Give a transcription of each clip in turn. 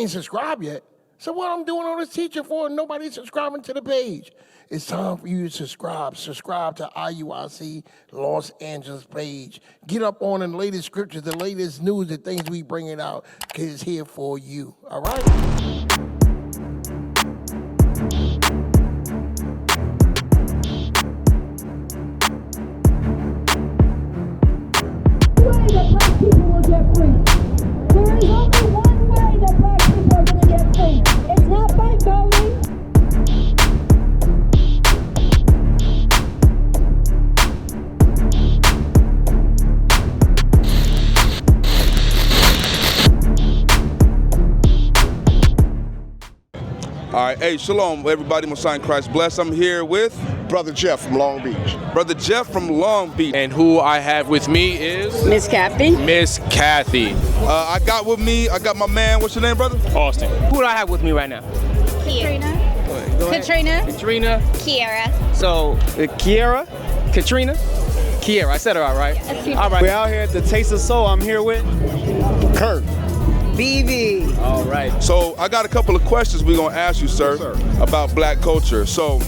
ain't subscribed yet. So what I'm doing all this teaching for and nobody's subscribing to the page? It's time for you to subscribe. Subscribe to IUIC Los Angeles page. Get up on the latest scriptures, the latest news, the things we bringing out, because it's here for you. All right? All right, hey, shalom, everybody. Messiah in Christ bless. I'm here with Brother Jeff from Long Beach. Brother Jeff from Long Beach. And who I have with me is Miss Kathy. Miss Kathy. I got my man. What's your name, brother? Austin. Who do I have with me right now? Katrina. Go ahead. Katrina. Kiara. So, Kiara, Katrina, Kiara. I said it all right. All right. We're out here at the Taste of Soul. I'm here with Kurt. BB. All right. So I got a couple of questions we're gonna ask you, sir, about black culture. So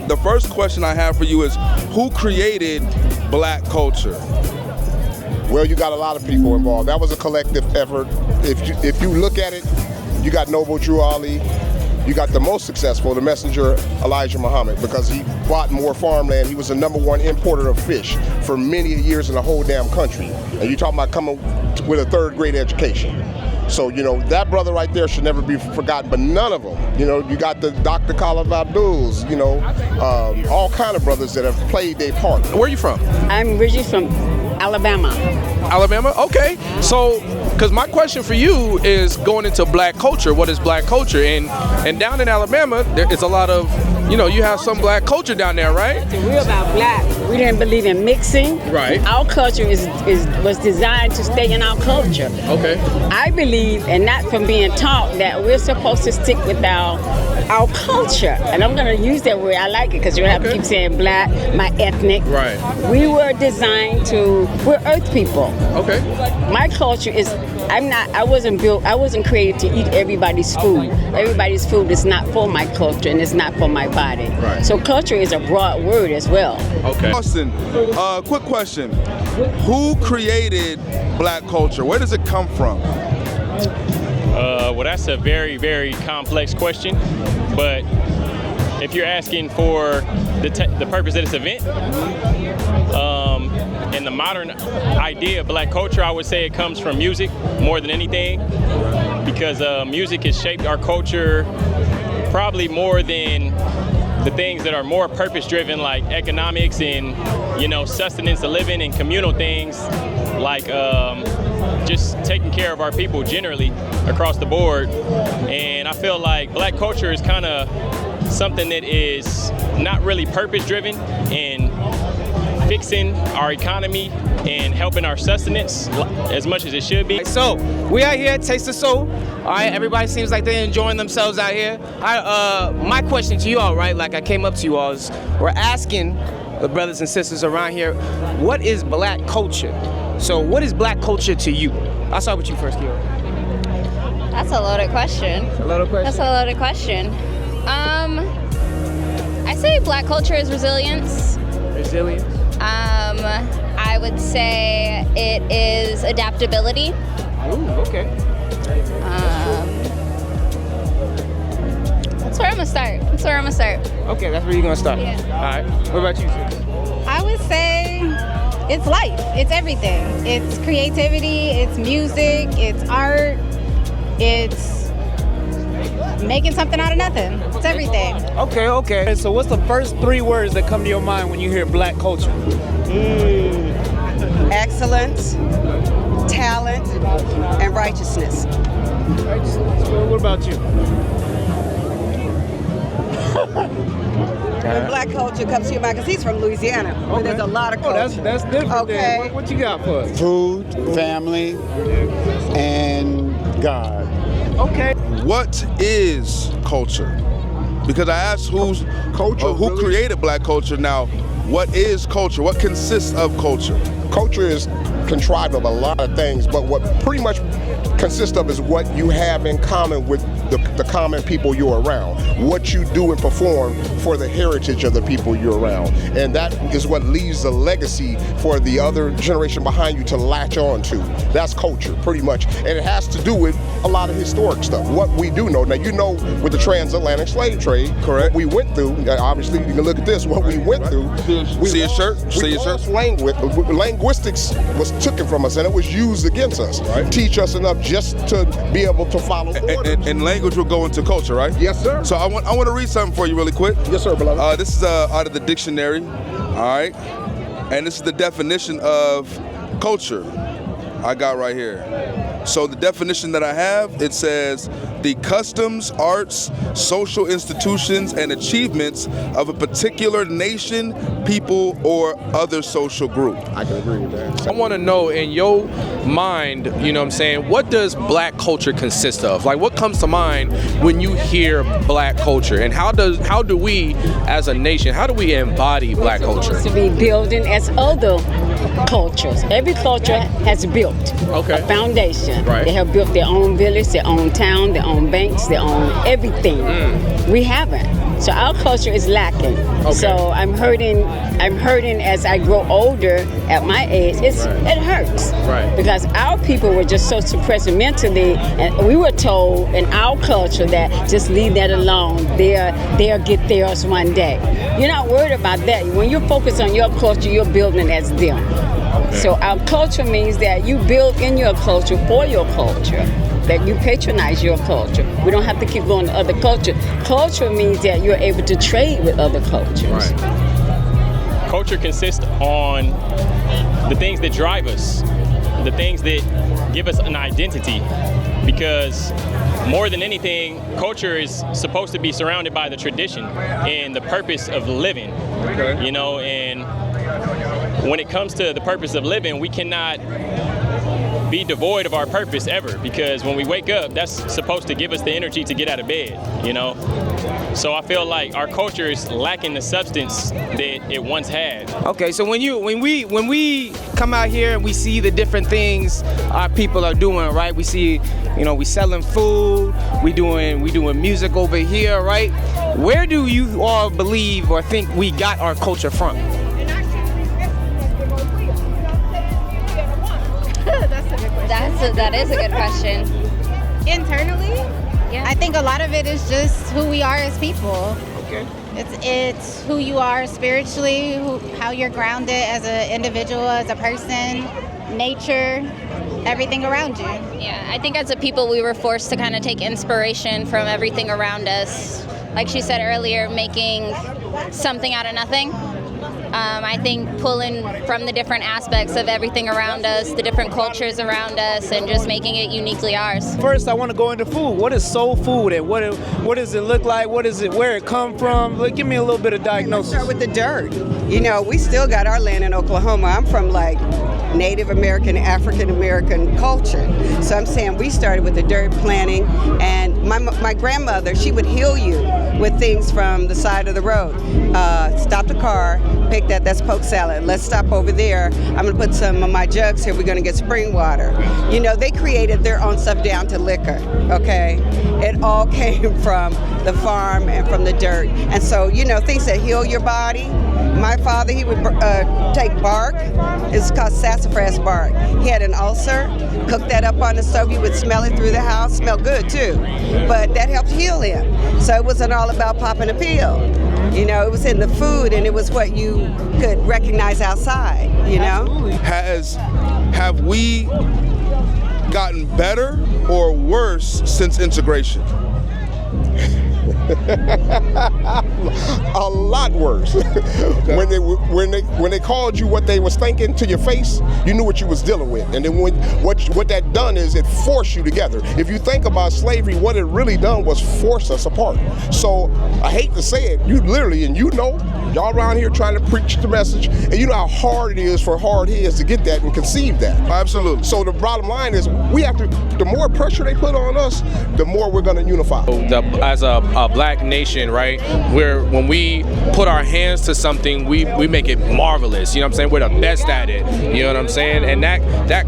the first question I have for you is, who created black culture? Well, you got a lot of people involved. That was a collective effort. If you look at it, you got Noble Drew Ali. You got the most successful, the messenger Elijah Muhammad, because he bought more farmland. He was the #1 importer of fish for many years in the whole damn country. And you talking about coming with a 3rd grade education. So, that brother right there should never be forgotten, but none of them. You got the Dr. Khalid Abduls, all kind of brothers that have played their part. Where are you from? I'm originally from Alabama. Alabama? Okay. So, because my question for you is going into black culture. What is black culture? And down in Alabama, it's a lot of, you have some black culture down there, right? We're about black. We didn't believe in mixing. Right. Our culture was designed to stay in our culture. Okay. I believe, and not from being taught, that we're supposed to stick with our culture. And I'm going to use that word. I like it because you have to keep saying black, my ethnic. Right. We were designed we're earth people. Okay. My culture is, I wasn't created to eat everybody's food. Everybody's food is not for my culture and it's not for my body. Right. So culture is a broad word as well. Okay. Austin, quick question. Who created black culture? Where does it come from? Well, that's a very, very complex question. But if you're asking for the purpose of this event, and the modern idea of black culture, I would say it comes from music more than anything, because music has shaped our culture probably more than the things that are more purpose-driven, like economics and, sustenance of living and communal things, like just taking care of our people generally across the board. And I feel like black culture is kind of something that is not really purpose-driven in fixing our economy and helping our sustenance as much as it should be. So, we out here at Taste of Soul. All right, everybody seems like they're enjoying themselves out here. My question to you all, right, like I came up to you all, is we're asking the brothers and sisters around here, what is black culture? So, what is black culture to you? I'll start with you first, Kiara. That's a loaded question. That's a loaded question. I say black culture is resilience. Resilience. I would say it is adaptability. Ooh, okay. That's where I'm gonna start. Okay, that's where you're gonna start. Yeah. All right. What about you, sis? I would say it's life. It's everything. It's creativity, it's music, it's art, it's making something out of nothing. It's everything. Okay. And so what's the first 3 words that come to your mind when you hear black culture? Excellence, talent, and righteousness. What about you? When black culture comes to your mind, because he's from Louisiana, where there's a lot of culture. That's different. Okay. Then. What you got for us? Food, family, and God. Okay. What is culture? Because I asked who created black culture. Now, what is culture? What consists of culture? Culture is contrived of a lot of things, but what pretty much consists of is what you have in common with the common people you're around, what you do and perform for the heritage of the people you're around. And that is what leaves the legacy for the other generation behind you to latch on to. That's culture, pretty much. And it has to do with a lot of historic stuff, what we do know. Now, you know, with the transatlantic slave trade, correct, what we went through, obviously you can look at this, what we went through. See your shirt? See your shirt? Linguistics was taken from us and it was used against us. Right. Teach us enough just to be able to follow orders. And language will go into culture, right? Yes, sir. So I want to read something for you really quick. Yes, sir, beloved. This is out of the dictionary, all right? And this is the definition of culture I got right here. So the definition that I have, it says the customs, arts, social institutions, and achievements of a particular nation, people, or other social group. I can agree with that. I want to know, in your mind, you know what I'm saying, what does black culture consist of? Like, what comes to mind when you hear black culture? And how do we, as a nation, how do we embody black culture? To be building as other cultures. Every culture has built a foundation. Right. They have built their own village, their own town, their own banks, their own everything. We haven't. So our culture is lacking. So I'm hurting as I grow older at my age. It hurts. Right. Because our people were just so suppressed mentally, and we were told in our culture that just leave that alone. They'll get theirs one day. You're not worried about that. When you focus on your culture, you're building as them. So our culture means that you build in your culture for your culture, that you patronize your culture. We don't have to keep going to other culture. Culture means that you're able to trade with other cultures. Right. Culture consists on the things that drive us, the things that give us an identity, because more than anything, culture is supposed to be surrounded by the tradition and the purpose of living, you know, and when it comes to the purpose of living, we cannot be devoid of our purpose ever, because when we wake up, that's supposed to give us the energy to get out of bed, you know? So I feel like our culture is lacking the substance that it once had. Okay, so when we come out here and we see the different things our people are doing, right? We see, you know, we selling food, we doing music over here, right? Where do you all believe or think we got our culture from? That is a good question. Internally, Yeah. I think a lot of it is just who we are as people. Okay. It's who you are spiritually, how you're grounded as an individual, as a person, nature, everything around you. Yeah, I think as a people we were forced to kind of take inspiration from everything around us. Like she said earlier, making something out of nothing. I think pulling from the different aspects of everything around us, the different cultures around us, and just making it uniquely ours. First, I want to go into food. What is soul food, and what does it look like? What is it? Where it come from? Like, give me a little bit of diagnosis. Let's start with the dirt. You know, we still got our land in Oklahoma. I'm from like Native American, African American culture. So I'm saying we started with the dirt planting, and my grandmother, she would heal you with things from the side of the road. Stop the car, pick that's poke salad. Let's stop over there. I'm gonna put some of my jugs here. We're gonna get spring water. You know, they created their own stuff down to liquor, okay? It all came from the farm and from the dirt. And so, you know, things that heal your body. My father, he would take bark. It's called sassafras bark. He had an ulcer, cooked that up on the stove. You would smell it through the house, smell good too. But that helped heal him. So it wasn't all about popping a pill. You know, it was in the food, and it was what you could recognize outside, you know? Have we gotten better or worse since integration? A lot worse. When they called you what they was thinking to your face, you knew what you was dealing with. And then what that done is it forced you together. If you think about slavery, what it really done was force us apart. So I hate to say it, you literally, and you know, y'all around here trying to preach the message, and you know how hard it is for hard heads to get that and conceive that. Absolutely. So the bottom line is, we have to, the more pressure they put on us, the more we're gonna unify. As a black nation, right, when we put our hands to something, we make it marvelous. You know what I'm saying? We're the best at it. You know what I'm saying? And that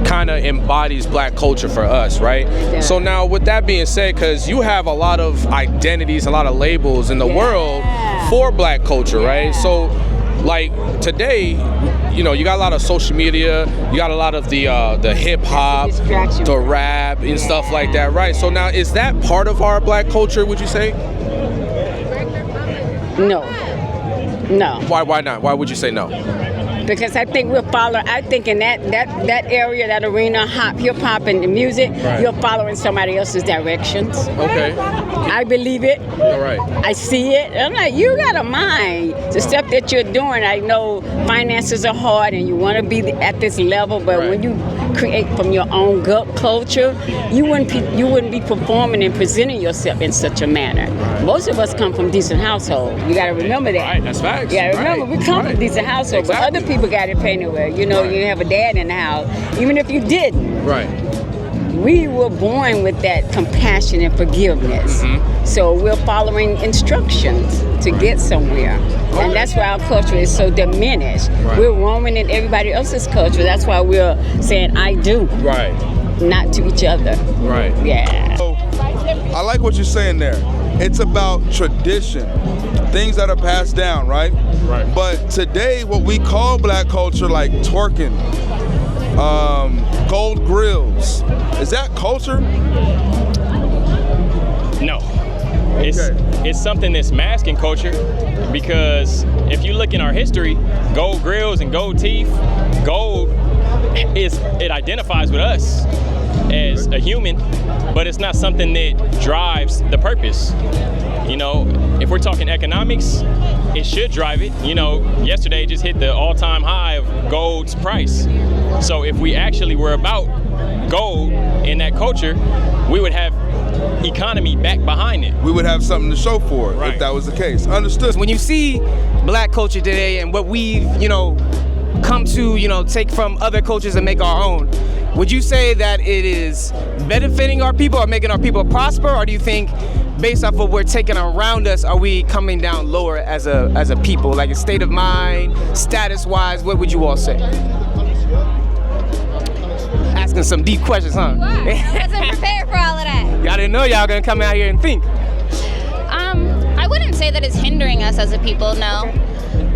kind of embodies black culture for us, right? Yeah. So now with that being said, because you have a lot of identities, a lot of labels in the world for black culture, right? So like today, you know, you got a lot of social media, you got a lot of the hip hop, the rap and stuff like that, right? So now is that part of our black culture, would you say? No. Why not? Why would you say no? Because I think I think in that area, that arena, hip hop and the music, you're following somebody else's directions. Okay. I believe it. All right. I see it. I'm like, you got a mind. The stuff that you're doing, I know finances are hard and you want to be at this level, but when you create from your own gut culture, you wouldn't be performing and presenting yourself in such a manner. Most of us come from decent households. You got to remember that. Right, that's facts. Yeah, remember, we come from decent households, but other people got it pay anywhere. You know, you have a dad in the house. Even if you didn't. Right. We were born with that compassion and forgiveness. Mm-hmm. So we're following instructions to get somewhere. And that's why our culture is so diminished. Right. We're roaming in everybody else's culture. That's why we're saying, I do. Right. Not to each other. Right. Yeah. So, I like what you're saying there. It's about tradition, things that are passed down, right? Right. But today, what we call black culture, like twerking, gold grills, is that culture? No. It's something that's masking culture, because if you look in our history, gold grills and gold teeth, gold it identifies with us as a human, but it's not something that drives the purpose. You know, if we're talking economics, it should drive it. You know, yesterday just hit the all-time high of gold's price. So if we actually were about gold in that culture, we would have economy back behind it. We would have something to show for it if that was the case. Understood. When you see black culture today and what we've, come to, take from other cultures and make our own, would you say that it is benefiting our people or making our people prosper, or do you think based off what we're taking around us, are we coming down lower as a people, like a state of mind, status-wise? What would you all say? Asking some deep questions, huh? Wow, I wasn't prepared for all of that. Y'all didn't know y'all gonna come out here and think. I wouldn't say that it's hindering us as a people, no.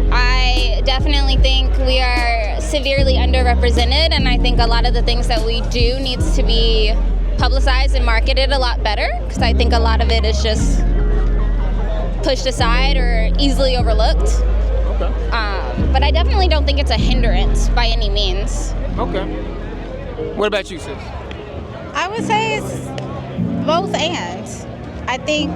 I definitely think we are severely underrepresented, and I think a lot of the things that we do needs to be publicized and marketed a lot better, because I think a lot of it is just pushed aside or easily overlooked. Okay. But I definitely don't think it's a hindrance by any means. Okay. What about you, sis? I would say it's both and. I think.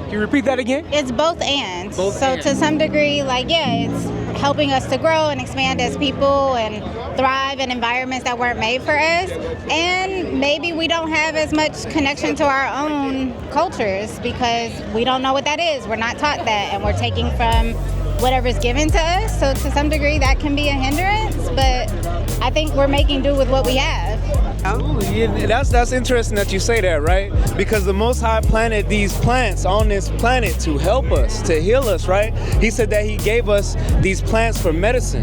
Can you repeat that again? It's both and. Both so and. to some degree, it's helping us to grow and expand as people and thrive in environments that weren't made for us. And maybe we don't have as much connection to our own cultures because we don't know what that is. We're not taught that, and we're taking from whatever's given to us. So to some degree, that can be a hindrance, but I think we're making do with what we have. Ooh, yeah, that's interesting that you say that, right? Because the Most High planted these plants on this planet to help us, to heal us, right? He said that he gave us these plants for medicine,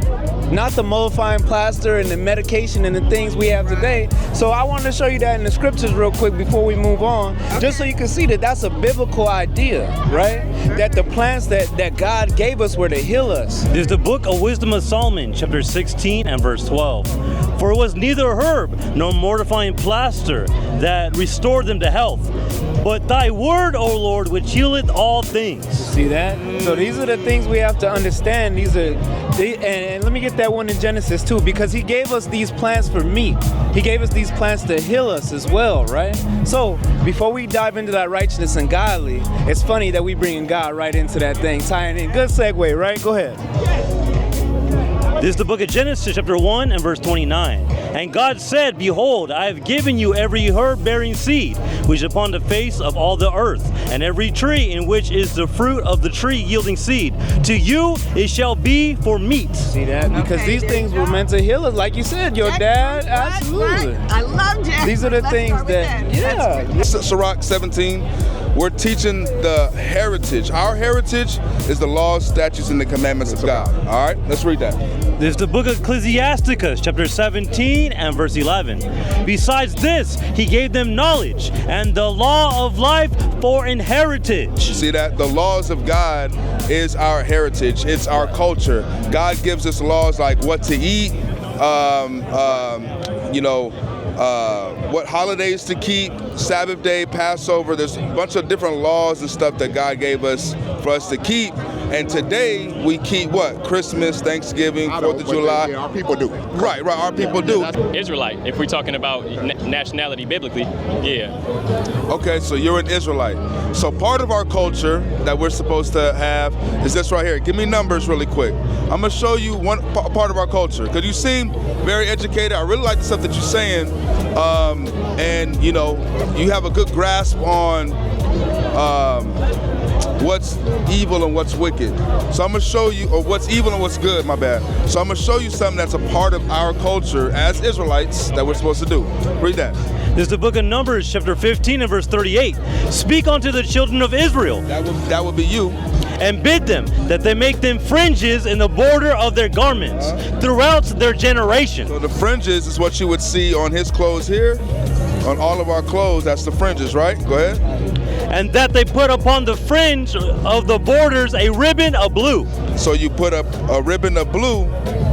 not the mollifying plaster and the medication and the things we have today. So I wanted to show you that in the scriptures real quick before we move on, just so you can see that that's a biblical idea, right? That the plants that God gave us were to heal us. There's the book of Wisdom of Solomon, chapter 16 and verse 12. For it was neither herb nor mortifying plaster that restored them to health, but thy word, O Lord, which healeth all things. See that? So these are the things we have to understand. And let me get that one in Genesis too, because he gave us these plants for meat. He gave us these plants to heal us as well, right? So before we dive into that righteousness and godly, it's funny that we bringing God right into that thing, tying in. Good segue, right? Go ahead. This is the book of Genesis, chapter 1 and verse 29. And God said, Behold, I have given you every herb bearing seed, which is upon the face of all the earth, and every tree in which is the fruit of the tree yielding seed. To you it shall be for meat. See that? Because these things were meant to heal us, like you said, your dad. Absolutely. I love Jack. These are the things that, Sirach 17, We're teaching the heritage. Our heritage is the laws, statutes, and the commandments of God. All right, let's read that. This is the book of Ecclesiasticus, chapter 17 and verse 11. Besides this, he gave them knowledge and the law of life for an heritage. See that? The laws of God is our heritage. It's our culture. God gives us laws like what to eat, what holidays to keep, Sabbath day, Passover. There's a bunch of different laws and stuff that God gave us for us to keep. And today we keep what? Christmas, Thanksgiving, 4th of July. Yeah, our people do. Right, our people do. Israelite, if we're talking about nationality biblically, yeah. Okay, so you're an Israelite. So part of our culture that we're supposed to have is this right here. Give me numbers really quick. I'm gonna show you one part of our culture, because you seem very educated. I really like the stuff that you're saying. And you know, you have a good grasp on what's evil and what's wicked. So I'm gonna show you, or what's evil and what's good, my bad. So I'm gonna show you something that's a part of our culture as Israelites that we're supposed to do. Read that. This is the book of Numbers, chapter 15 and verse 38. Speak unto the children of Israel. That would be you. And bid them that they make them fringes in the border of their garments throughout their generation. So the fringes is what you would see on his clothes here. On all of our clothes, that's the fringes, right? Go ahead. And that they put upon the fringe of the borders a ribbon of blue. So you put up a ribbon of blue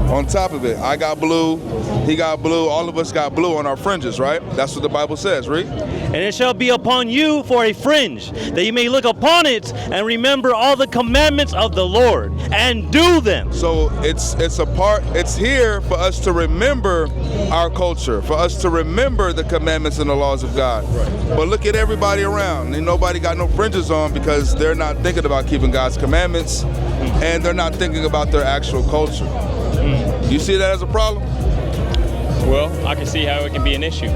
on top of it. I got blue, he got blue, all of us got blue on our fringes, right? That's what the Bible says, read. And it shall be upon you for a fringe, that you may look upon it and remember all the commandments of the Lord and do them. So it's here for us to remember our culture, for us to remember the commandments and the laws of God. Right. But look at everybody around, and nobody got no fringes on because they're not thinking about keeping God's commandments, and they're not thinking about their actual culture. You see that as a problem? Well, I can see how it can be an issue.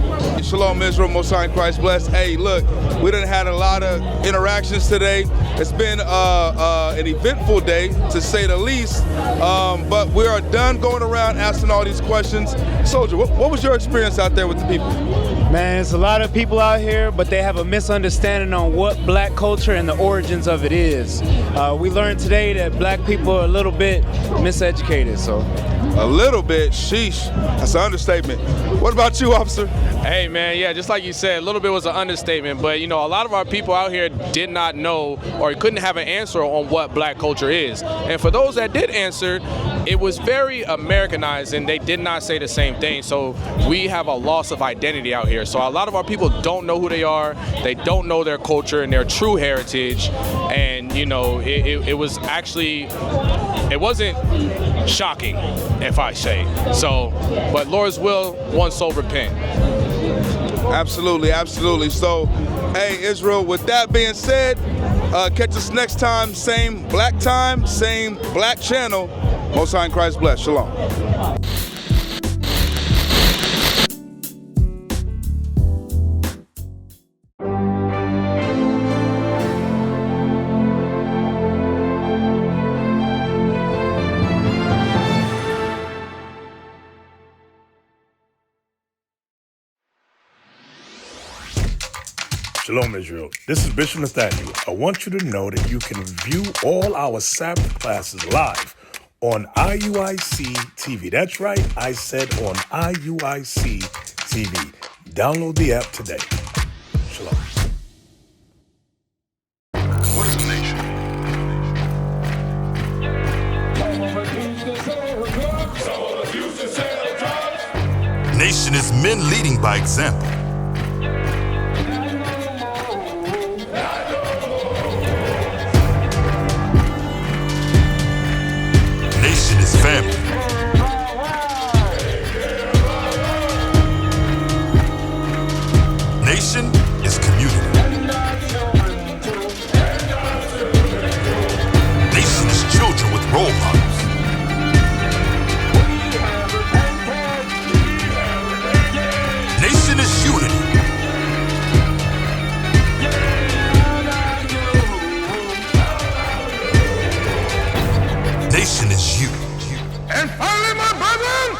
Shalom, Israel, Most High in Christ blessed. Hey, look, we done had a lot of interactions today. It's been an eventful day, to say the least, but we are done going around asking all these questions. Soldier, what was your experience out there with the people? Man, it's a lot of people out here, but they have a misunderstanding on what black culture and the origins of it is. We learned today that black people are a little bit miseducated, so. A little bit? Sheesh. That's an understatement. What about you, officer? Hey, man, yeah, just like you said, a little bit was an understatement, but, you know, a lot of our people out here did not know or couldn't have an answer on what black culture is. And for those that did answer, it was very Americanized, and they did not say the same thing. So we have a loss of identity out here. So a lot of our people don't know who they are. They don't know their culture and their true heritage. And, you know, it was actually, it wasn't shocking, if I say. So, but Lord's will, one soul repent. Absolutely, absolutely. So, hey, Israel, with that being said, catch us next time, same black time, same black channel. Most High in Christ bless. Shalom. Shalom, Israel. This is Bishop Nathaniel. I want you to know that you can view all our Sabbath classes live on IUIC TV. That's right, I said on IUIC TV. Download the app today. Shalom. What is the nation? Nation is men leading by example. Nation is family. Nation is community. Nation is children with role models. Nation is unity. Nation is you. And finally, my brethren,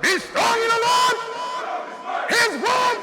be strong in the Lord, His word,